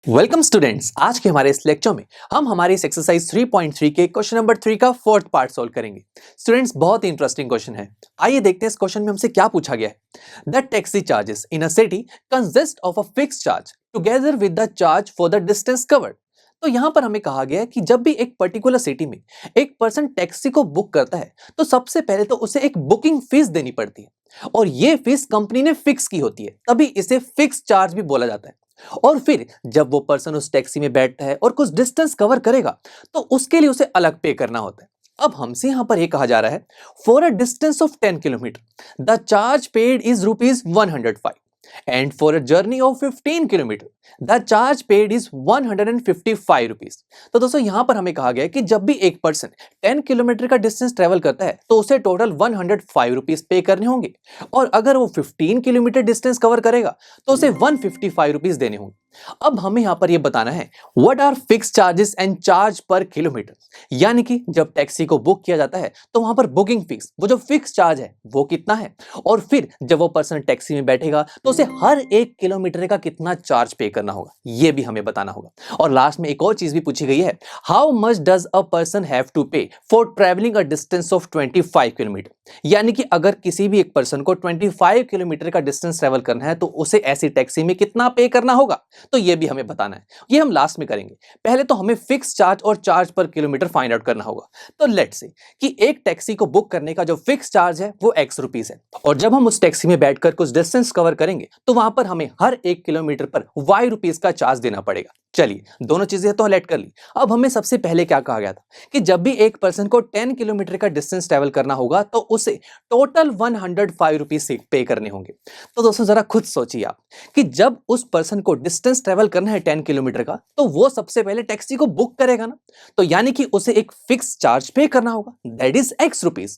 Welcome students. आज के हमारे इस लेक्चर में हम हमारी इस एक्सरसाइज 3.3 के क्वेश्चन नंबर 3 का फोर्थ पार्ट सॉल्व करेंगे। स्टूडेंट्स, बहुत ही इंटरेस्टिंग क्वेश्चन है। आइए देखते हैं इस क्वेश्चन में हमसे क्या पूछा गया है। The taxi charges in a city consist of a fixed charge together with the charge for the distance covered. तो यहां पर हमें कहा गया है कि जब भी एक पर्टिकुलर सिटी में एक पर्सन टैक्सी को बुक करता है तो सबसे पहले तो उसे एक बुकिंग फीस देनी पड़ती है और ये फीस कंपनी ने फिक्स की होती है, तभी इसे फिक्स चार्ज भी बोला जाता है। और फिर जब वो पर्सन उस टैक्सी में बैठता है और कुछ डिस्टेंस कवर करेगा तो उसके लिए उसे अलग पे करना होता है। अब हमसे यहां पर यह कहा जा रहा है, for a distance of 10 kilometre the charge paid is ₹105 and for a journey of 15 kilometre the charge paid is ₹155। तो दोस्तों यहां पर हमें कहा गया है कि जब भी एक पर्सन 10 किलोमीटर का डिस्टेंस ट्रेवल करता है तो उसे टोटल ₹105 पे करने होंगे, और अगर वो 15 किलोमीटर डिस्टेंस कवर करेगा तो उसे ₹155 देने होंगे। अब हमें यहां पर यह बताना है what are fix charges and charge per kilometre, यानी कि जब टैक्सी को बुक किया जाता है तो वहां पर बुकिंग फीस, वो जो फिक्स चार्ज है वो कितना है, और फिर जब वो पर्सन टैक्सी में बैठेगा तो उसे हर 1 किलोमीटर का कितना चार्ज पे करना होगा, ये भी हमें बताना होगा। और लास्ट में एक और चीज भी पूछी गई है, how much does a person have to pay for travelling a distance of 25 kilometre, यानी कि अगर किसी भी एक पर्सन को 25 किलोमीटर का डिस्टेंस ट्रेवल करना है तो उसे ऐसी टैक्सी में कितना पे करना होगा, तो ये भी हमें बताना है। ये हम लास्ट में करेंगे। पहले तो हमें फिक्स चार्ज और charge per kilometre find out करना होगा। तो लेट्स से कि एक टैक्सी को बुक करने का जो फिक्स चार्ज है वो ₹X है, और जब हम उस टैक्सी में बैठकर कुछ डिस्टेंस कवर करेंगे तो वहां पर हमें हर 1 किलोमीटर पर ₹Y का चार्ज देना पड़ेगा। चलिए, दोनों चीजें तो लेट कर ली। अब हमें सबसे पहले क्या कहा गया था कि जब भी एक पर्सन को 10 किलोमीटर का डिस्टेंस ट्रेवल करना होगा तो उसे टोटल ₹105 पे करने होंगे। तो दोस्तों जरा खुद सोचिए आप कि जब उस पर्सन को डिस्टेंस ट्रेवल करना है 10 किलोमीटर का, तो वो सबसे पहले टैक्सी को बुक करेगा ना, तो यानी कि उसे एक फिक्स चार्ज पे करना होगा, दैट इज ₹X।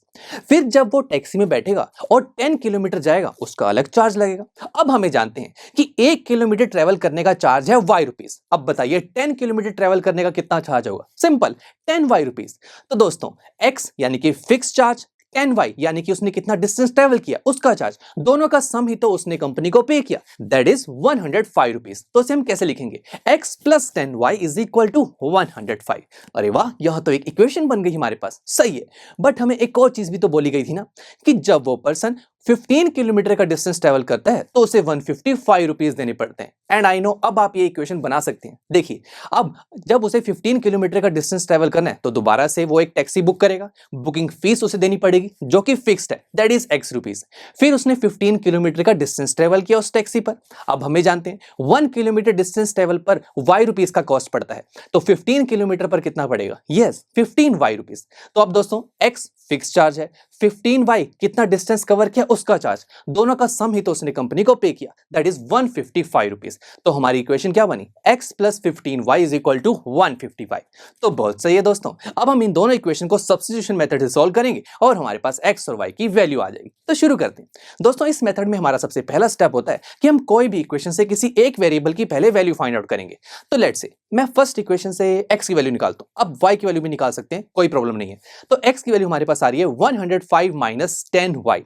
फिर जब वो टैक्सी में बैठेगा और 10 किलोमीटर जाएगा उसका अलग चार्ज लगेगा। अब हमें जानते हैं कि 1 किलोमीटर ट्रेवल करने का चार्ज है ₹Y। अब बताइए 10 किलोमीटर ट्रेवल करने का कितना चार्ज होगा, सिंपल 10 Y। तो दोस्तों X यानी कि फिक्स चार्ज, 10Y यानी कि उसने कितना डिस्टेंस ट्रेवल किया उसका चार्ज, दोनों का सम ही तो उसने कंपनी को पे किया, दैट इज ₹105। तो इसे हम कैसे लिखेंगे, X plus 10Y is equal to 105। अरे वाह, यह तो एक इक्वेशन बन गई हमारे पास, सही है। बट हमें एक और चीज भी तो बोली गई थी ना कि जब वो पर्सन 15 किलोमीटर का डिस्टेंस ट्रेवल करता है तो उसे ₹155 देने पड़ते हैं। एंड आई नो, अब आप ये इक्वेशन बना सकते हैं। देखिए, अब जब उसे 15 किलोमीटर का डिस्टेंस ट्रेवल करना है तो दोबारा से वो एक टैक्सी बुक करेगा, बुकिंग फीस उसे देनी पड़ेगी जो कि फिक्स्ड है, दैट इज ₹X। फिर उसने 15 किलोमीटर का डिस्टेंस ट्रेवल किया उस टैक्सी पर। अब हमें जानते हैं 1 किलोमीटर डिस्टेंस ट्रेवल पर ₹Y का कॉस्ट पड़ता है, तो 15 किलोमीटर पर कितना पड़ेगा, यस 15 Y। तो अब दोस्तों X फिक्स चार्ज है, 15Y कितना डिस्टेंस कवर किया उसका चार्ज, दोनों का सम ही तो उसने कंपनी को पे किया, दैट इज ₹155। तो हमारी इक्वेशन क्या बनी, X plus 15Y is equal to 155। तो बहुत सही है दोस्तों। अब हम इन दोनों इक्वेशन को सब्स्टिट्यूशन मेथड से सॉल्व करेंगे और हमारे पास X और Y की वैल्यू आ जाएगी। तो शुरू करते हैं दोस्तों। इस मेथड में हमारा सबसे पहला स्टेप होता है कि हम कोई भी इक्वेशन से किसी एक वेरिएबल की पहले वैल्यू फाइंड आउट करेंगे। तो लेट्स से मैं फर्स्ट इक्वेशन से X की वैल्यू निकालता हूं, अब Y की वैल्यू भी निकाल सकते हैं, कोई प्रॉब्लम नहीं है। तो X की वैल्यू हमारे पास आ रही है 105 माइनस 10Y।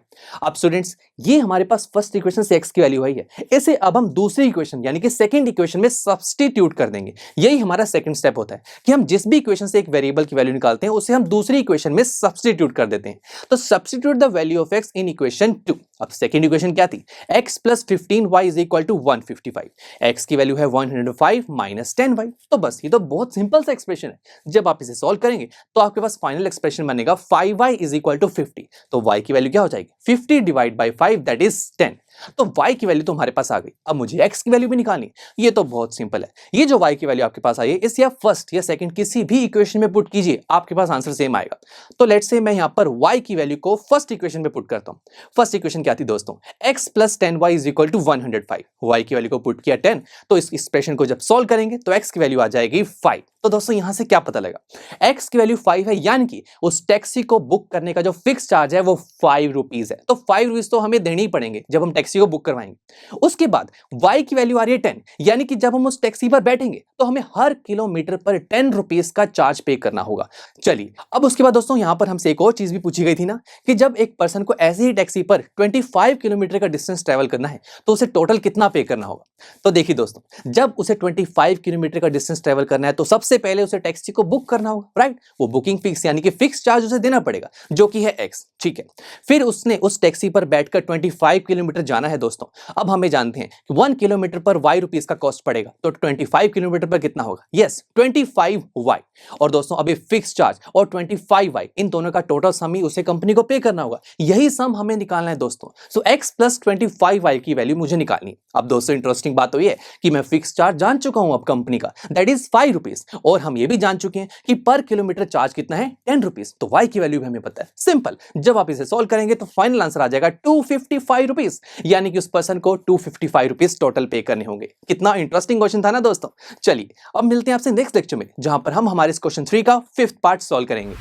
अब स्टूडेंट्स, ये हमारे पास फर्स्ट इक्वेशन से X की वैल्यू आई है, इसे अब हम दूसरी इक्वेशन यानी कि सेकंड इक्वेशन में सब्स्टिट्यूट कर देंगे। यही हमारा सेकंड स्टेप होता है कि हम जिस भी इक्वेशन से एक वेरिएबल की वैल्यू निकालते हैं उसे हम दूसरी इक्वेशन में सब्स्टिट्यूट कर देते हैं। तो substitute the value of X in equation 2। अब सेकंड इक्वेशन क्या थी, X plus 15Y is equal to 155। X की वैल्यू है 105 माइनस 10Y। तो बस ये तो बहुत सिंपल सा एक्सप्रेशन है। जब आप इसे सॉल्व करेंगे तो आपके पास फाइनल एक्सप्रेशन बनेगा 5Y इज इक्वल टू 50। तो Y की वैल्यू क्या हो जाएगी, 50 डिवाइड बाई 5 दैट इज 10। तो Y की वैल्यू तो हमारे पास आ गई। अब मुझे X की वैल्यू भी निकालनी। ये तो बहुत सिंपल है। ये जो Y की वैल्यू आपके पास आई है इस या फर्स्ट या सेकंड किसी भी इक्वेशन में पुट कीजिए, आपके पास आंसर सेम आएगा। तो लेट्स से मैं यहां पर Y की वैल्यू को फर्स्ट इक्वेशन में पुट करता हूं। फर्स्ट इक्वेशन क्या थी दोस्तों, X plus 10Y is equal to 105। Y की वैल्यू को पुट किया 10, तो इस एक्सप्रेशन को जब सॉल्व करेंगे तो X की वैल्यू आ जाएगी 5। तो दोस्तों यहां से क्या पता लगा, X की वैल्यू 5 है, यानी कि उस टैक्सी को बुक करने का जो फिक्स चार्ज है वो ₹5 है। तो ₹5 तो हमें देने ही पड़ेंगे जब हम टैक्सी टैक्सी को बुक करवाएंगे। उसके बाद y की वैल्यू आ रही है 10, यानी कि जब हम उस टैक्सी पर बैठेंगे तो हमें हर किलोमीटर पर 10 रुपीस का चार्ज पे करना होगा। चलिए, अब उसके बाद दोस्तों यहां पर हमसे एक और चीज भी पूछी गई थी ना कि जब एक पर्सन को ऐसी ही टैक्सी पर 25 किलोमीटर का डिस्टेंस ट्रेवल करना है तो उसे टोटल कितना पे करना होगा। तो देखिए दोस्तों, जब उसे 25 किलोमीटर का डिस्टेंस ट्रेवल करना है तो सबसे पहले उसे टैक्सी को बुक करना होगा, राइट। वो बुकिंग फीस यानी कि फिक्स चार्ज उसे देना पड़ेगा जो कि है x, ठीक है। फिर उसने उस टैक्सी पर बैठकर 25 किलोमीटर जाना है दोस्तों। अब हमें जानते हैं कि 1 किलोमीटर पर y रुपीस का कॉस्ट पड़ेगा, तो 25 किलोमीटर पर कितना होगा, यस 25y। और दोस्तों अभी फिक्स चार्ज और 25y इन दोनों का टोटल सम ही उसे कंपनी को पे करना होगा, यही सम हमें निकालना है दोस्तों। सो x प्लस 25y की वैल्यू मुझे निकालनी है। अब दोस्तों इंटरेस्टिंग बात तो ये है कि मैं फिक्स चार्ज जान चुका हूं अब कंपनी का, दैट इज 5 रुपीस, और हम ये भी जान चुके हैं कि पर किलोमीटर चार्ज कितना है, 10 रुपीस। तो y की वैल्यू भी हमें पता है। सिंपल, जब आप इसे सॉल्व करेंगे तो फाइनल आंसर आ जाएगा 255 रुपीस, यानी कि उस पर्सन को 255 रुपीस टोटल पे करने होंगे। कितना इंटरेस्टिंग क्वेश्चन था ना दोस्तों। चलिए अब मिलते हैं आपसे नेक्स्ट लेक्चर में, जहां पर हम हमारे इस क्वेश्चन 3 का 5th पार्ट सॉल्व करेंगे।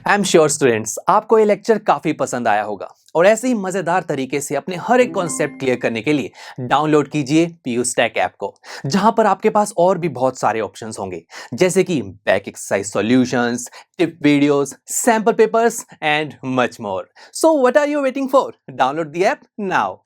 आई एम श्योर स्टूडेंट्स आपको ये लेक्चर काफी पसंद आया होगा, और ऐसे ही मजेदार तरीके से अपने हर एक कॉन्सेप्ट क्लियर करने के लिए डाउनलोड कीजिए PU Stack ऐप को, जहां पर आपके पास और भी बहुत सारे ऑप्शंस होंगे, जैसे कि back exercise solutions, tip videos, sample papers and much more. So what are you waiting for? Download the app now.